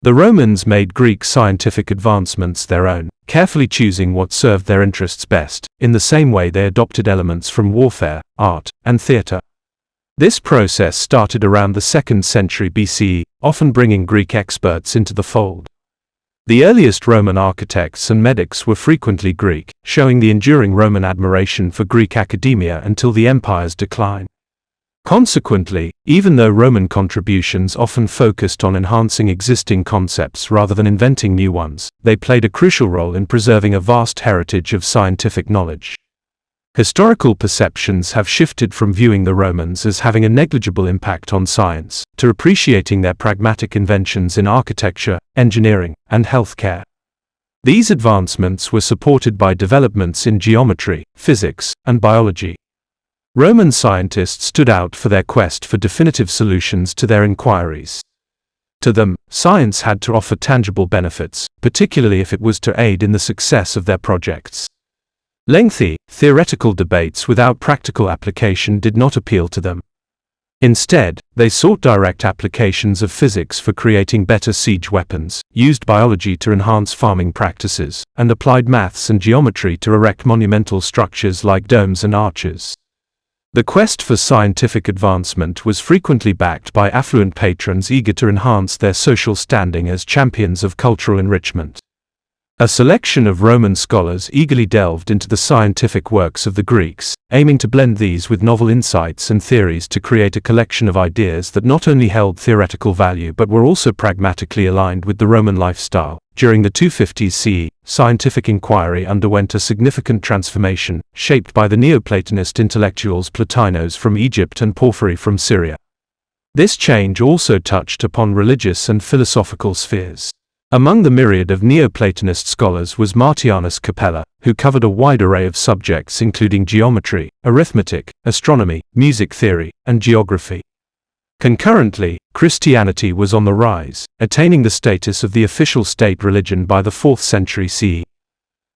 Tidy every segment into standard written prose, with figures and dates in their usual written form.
The Romans made Greek scientific advancements their own, carefully choosing what served their interests best, in the same way they adopted elements from warfare, art, and theatre. This process started around the 2nd century BCE, often bringing Greek experts into the fold. The earliest Roman architects and medics were frequently Greek, showing the enduring Roman admiration for Greek academia until the empire's decline. Consequently, even though Roman contributions often focused on enhancing existing concepts rather than inventing new ones, they played a crucial role in preserving a vast heritage of scientific knowledge. Historical perceptions have shifted from viewing the Romans as having a negligible impact on science, to appreciating their pragmatic inventions in architecture, engineering, and healthcare. These advancements were supported by developments in geometry, physics, and biology. Roman scientists stood out for their quest for definitive solutions to their inquiries. To them, science had to offer tangible benefits, particularly if it was to aid in the success of their projects. Lengthy, theoretical debates without practical application did not appeal to them. Instead, they sought direct applications of physics for creating better siege weapons, used biology to enhance farming practices, and applied maths and geometry to erect monumental structures like domes and arches. The quest for scientific advancement was frequently backed by affluent patrons eager to enhance their social standing as champions of cultural enrichment. A selection of Roman scholars eagerly delved into the scientific works of the Greeks, aiming to blend these with novel insights and theories to create a collection of ideas that not only held theoretical value but were also pragmatically aligned with the Roman lifestyle. During the 250s CE, scientific inquiry underwent a significant transformation, shaped by the Neoplatonist intellectuals Plotinos from Egypt and Porphyry from Syria. This change also touched upon religious and philosophical spheres. Among the myriad of Neoplatonist scholars was Martianus Capella, who covered a wide array of subjects including geometry, arithmetic, astronomy, music theory, and geography. Concurrently, Christianity was on the rise, attaining the status of the official state religion by the 4th century CE.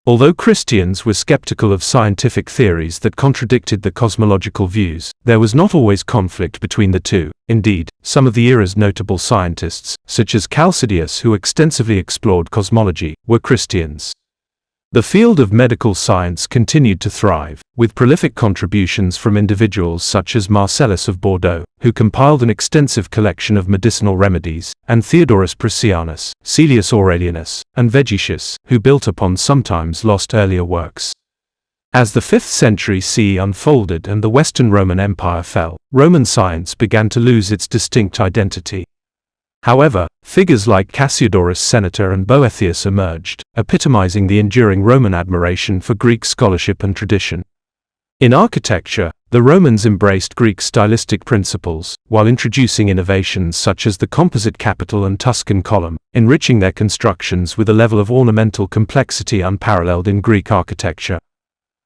Although Christians were skeptical of scientific theories that contradicted the cosmological views, there was not always conflict between the two. Indeed, some of the era's notable scientists, such as Chalcidius, who extensively explored cosmology, were Christians. The field of medical science continued to thrive, with prolific contributions from individuals such as Marcellus of Bordeaux, who compiled an extensive collection of medicinal remedies, and Theodorus Priscianus, Caelius Aurelianus, and Vegetius, who built upon sometimes lost earlier works. As the 5th century CE unfolded and the Western Roman Empire fell, Roman science began to lose its distinct identity. However, figures like Cassiodorus Senator and Boethius emerged, epitomizing the enduring Roman admiration for Greek scholarship and tradition. In architecture, the Romans embraced Greek stylistic principles, while introducing innovations such as the composite capital and Tuscan column, enriching their constructions with a level of ornamental complexity unparalleled in Greek architecture.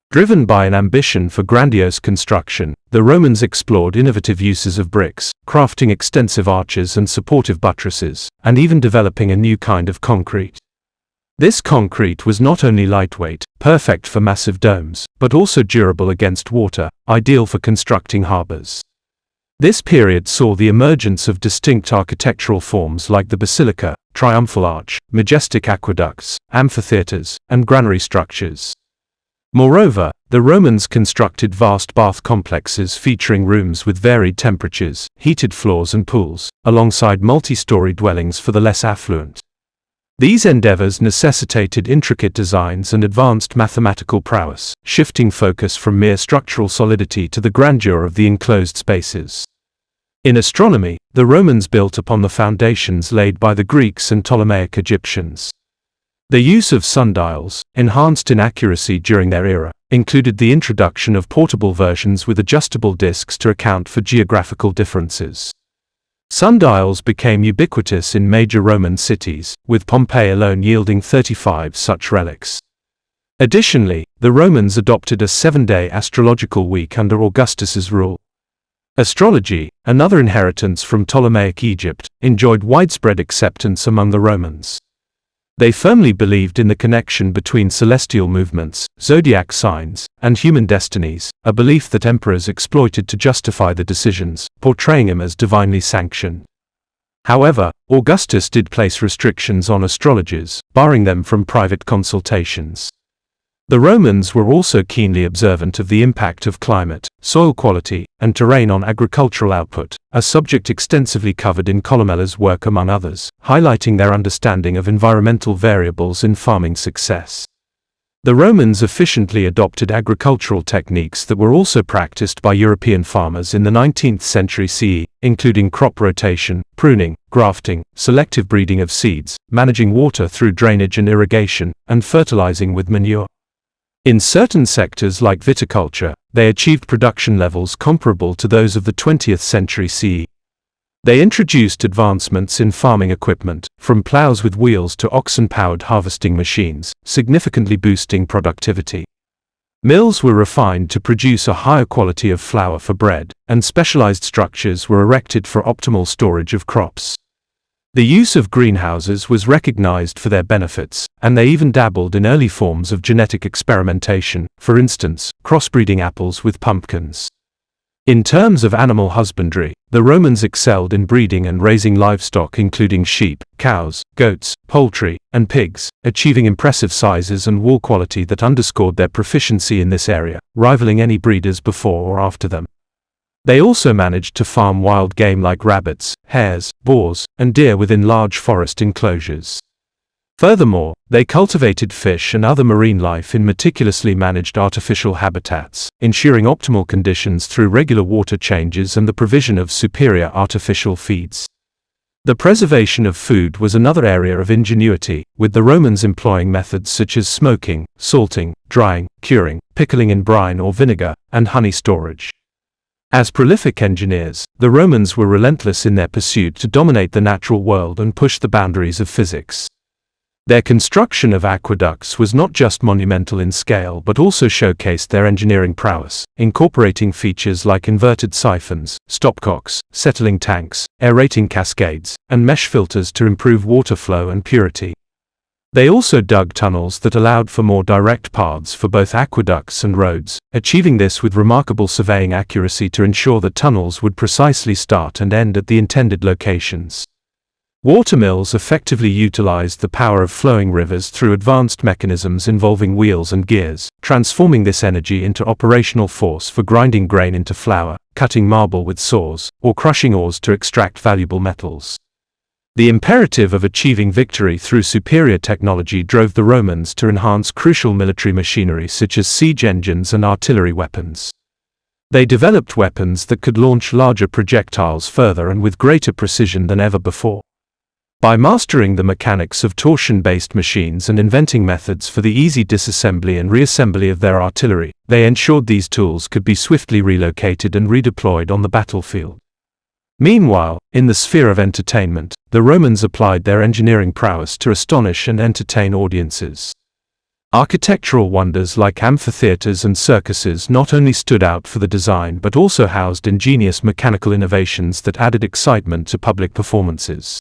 Driven by an ambition for grandiose construction, the Romans explored innovative uses of bricks, crafting extensive arches and supportive buttresses, and even developing a new kind of concrete. This concrete was not only lightweight, perfect for massive domes, but also durable against water, ideal for constructing harbors. This period saw the emergence of distinct architectural forms like the basilica, triumphal arch, majestic aqueducts, amphitheaters, and granary structures. Moreover, the Romans constructed vast bath complexes featuring rooms with varied temperatures, heated floors and pools, alongside multi-story dwellings for the less affluent. These endeavors necessitated intricate designs and advanced mathematical prowess, shifting focus from mere structural solidity to the grandeur of the enclosed spaces. In astronomy, the Romans built upon the foundations laid by the Greeks and Ptolemaic Egyptians. The use of sundials, enhanced in accuracy during their era, included the introduction of portable versions with adjustable discs to account for geographical differences. Sundials became ubiquitous in major Roman cities, with Pompeii alone yielding 35 such relics. Additionally, the Romans adopted a 7-day astrological week under Augustus's rule. Astrology, another inheritance from Ptolemaic Egypt, enjoyed widespread acceptance among the Romans. They firmly believed in the connection between celestial movements, zodiac signs, and human destinies, a belief that emperors exploited to justify the decisions, portraying them as divinely sanctioned. However, Augustus did place restrictions on astrologers, barring them from private consultations. The Romans were also keenly observant of the impact of climate, soil quality, and terrain on agricultural output, a subject extensively covered in Columella's work among others, highlighting their understanding of environmental variables in farming success. The Romans efficiently adopted agricultural techniques that were also practiced by European farmers in the 19th century CE, including crop rotation, pruning, grafting, selective breeding of seeds, managing water through drainage and irrigation, and fertilizing with manure. In certain sectors like viticulture, they achieved production levels comparable to those of the 20th century CE. They introduced advancements in farming equipment, from plows with wheels to oxen-powered harvesting machines, significantly boosting productivity. Mills were refined to produce a higher quality of flour for bread, and specialized structures were erected for optimal storage of crops. The use of greenhouses was recognized for their benefits, and they even dabbled in early forms of genetic experimentation, for instance, crossbreeding apples with pumpkins. In terms of animal husbandry, the Romans excelled in breeding and raising livestock including sheep, cows, goats, poultry, and pigs, achieving impressive sizes and wool quality that underscored their proficiency in this area, rivaling any breeders before or after them. They also managed to farm wild game like rabbits, hares, boars, and deer within large forest enclosures. Furthermore, they cultivated fish and other marine life in meticulously managed artificial habitats, ensuring optimal conditions through regular water changes and the provision of superior artificial feeds. The preservation of food was another area of ingenuity, with the Romans employing methods such as smoking, salting, drying, curing, pickling in brine or vinegar, and honey storage. As prolific engineers, the Romans were relentless in their pursuit to dominate the natural world and push the boundaries of physics. Their construction of aqueducts was not just monumental in scale but also showcased their engineering prowess, incorporating features like inverted siphons, stopcocks, settling tanks, aerating cascades, and mesh filters to improve water flow and purity. They also dug tunnels that allowed for more direct paths for both aqueducts and roads, achieving this with remarkable surveying accuracy to ensure that tunnels would precisely start and end at the intended locations. Watermills effectively utilized the power of flowing rivers through advanced mechanisms involving wheels and gears, transforming this energy into operational force for grinding grain into flour, cutting marble with saws, or crushing ores to extract valuable metals. The imperative of achieving victory through superior technology drove the Romans to enhance crucial military machinery such as siege engines and artillery weapons. They developed weapons that could launch larger projectiles further and with greater precision than ever before. By mastering the mechanics of torsion-based machines and inventing methods for the easy disassembly and reassembly of their artillery, they ensured these tools could be swiftly relocated and redeployed on the battlefield. Meanwhile, in the sphere of entertainment, the Romans applied their engineering prowess to astonish and entertain audiences. Architectural wonders like amphitheaters and circuses not only stood out for the design but also housed ingenious mechanical innovations that added excitement to public performances.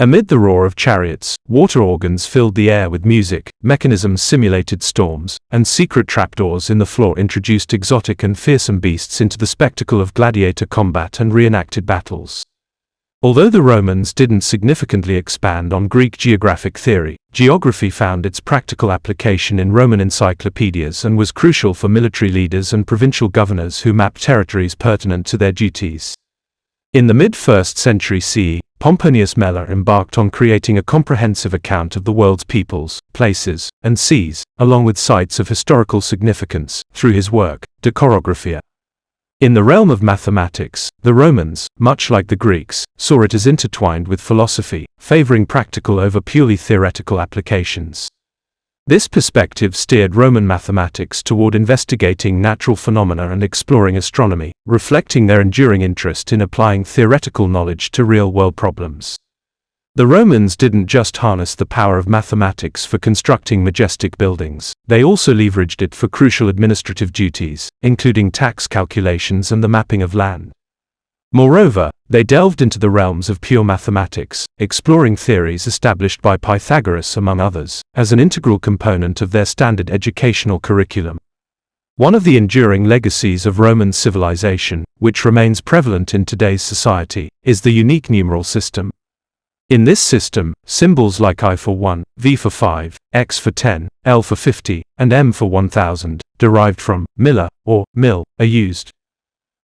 Amid the roar of chariots, water organs filled the air with music, mechanisms simulated storms, and secret trapdoors in the floor introduced exotic and fearsome beasts into the spectacle of gladiator combat and reenacted battles. Although the Romans didn't significantly expand on Greek geographic theory, geography found its practical application in Roman encyclopedias and was crucial for military leaders and provincial governors who mapped territories pertinent to their duties. In the mid-1st century CE, Pomponius Mela embarked on creating a comprehensive account of the world's peoples, places, and seas, along with sites of historical significance, through his work, De Chorographia. In the realm of mathematics, the Romans, much like the Greeks, saw it as intertwined with philosophy, favoring practical over purely theoretical applications. This perspective steered Roman mathematics toward investigating natural phenomena and exploring astronomy, reflecting their enduring interest in applying theoretical knowledge to real-world problems. The Romans didn't just harness the power of mathematics for constructing majestic buildings, they also leveraged it for crucial administrative duties, including tax calculations and the mapping of land. Moreover, they delved into the realms of pure mathematics, exploring theories established by Pythagoras among others, as an integral component of their standard educational curriculum. One of the enduring legacies of Roman civilization, which remains prevalent in today's society, is the unique numeral system. In this system, symbols like I for 1, V for 5, X for 10, L for 50, and M for 1000, derived from Miller or Mill, are used.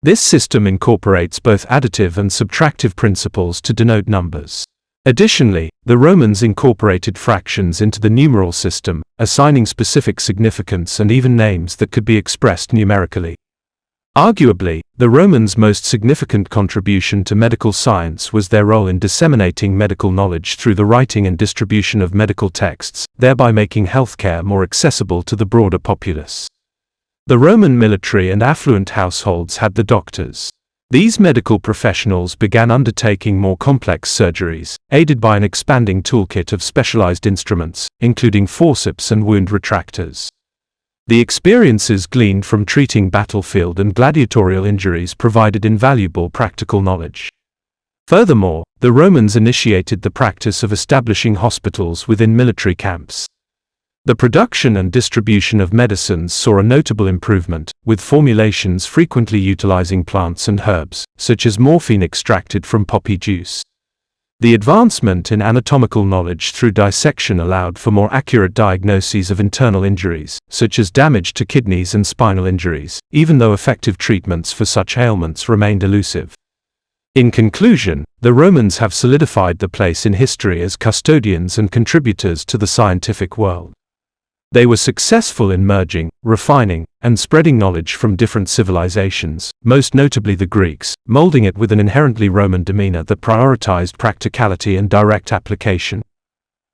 This system incorporates both additive and subtractive principles to denote numbers. Additionally, the Romans incorporated fractions into the numeral system, assigning specific significance and even names that could be expressed numerically. Arguably, the Romans' most significant contribution to medical science was their role in disseminating medical knowledge through the writing and distribution of medical texts, thereby making healthcare more accessible to the broader populace. The Roman military and affluent households had the doctors. These medical professionals began undertaking more complex surgeries, aided by an expanding toolkit of specialized instruments, including forceps and wound retractors. The experiences gleaned from treating battlefield and gladiatorial injuries provided invaluable practical knowledge. Furthermore, the Romans initiated the practice of establishing hospitals within military camps. The production and distribution of medicines saw a notable improvement, with formulations frequently utilizing plants and herbs, such as morphine extracted from poppy juice. The advancement in anatomical knowledge through dissection allowed for more accurate diagnoses of internal injuries, such as damage to kidneys and spinal injuries, even though effective treatments for such ailments remained elusive. In conclusion, the Romans have solidified their place in history as custodians and contributors to the scientific world. They were successful in merging, refining, and spreading knowledge from different civilizations, most notably the Greeks, molding it with an inherently Roman demeanor that prioritized practicality and direct application.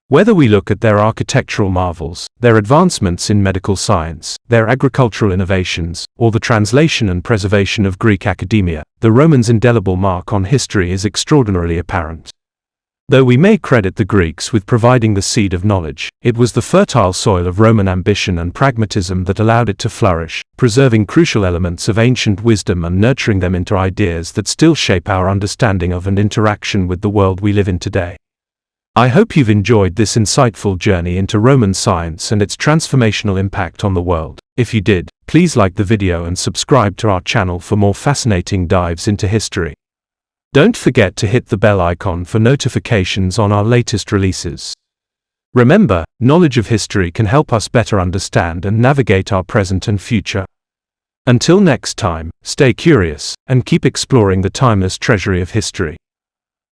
Whether we look at their architectural marvels, their advancements in medical science, their agricultural innovations, or the translation and preservation of Greek academia, the Romans' indelible mark on history is extraordinarily apparent. Though we may credit the Greeks with providing the seed of knowledge, it was the fertile soil of Roman ambition and pragmatism that allowed it to flourish, preserving crucial elements of ancient wisdom and nurturing them into ideas that still shape our understanding of and interaction with the world we live in today. I hope you've enjoyed this insightful journey into Roman science and its transformational impact on the world. If you did, please like the video and subscribe to our channel for more fascinating dives into history. Don't forget to hit the bell icon for notifications on our latest releases. Remember, knowledge of history can help us better understand and navigate our present and future. Until next time, stay curious, and keep exploring the timeless treasury of history.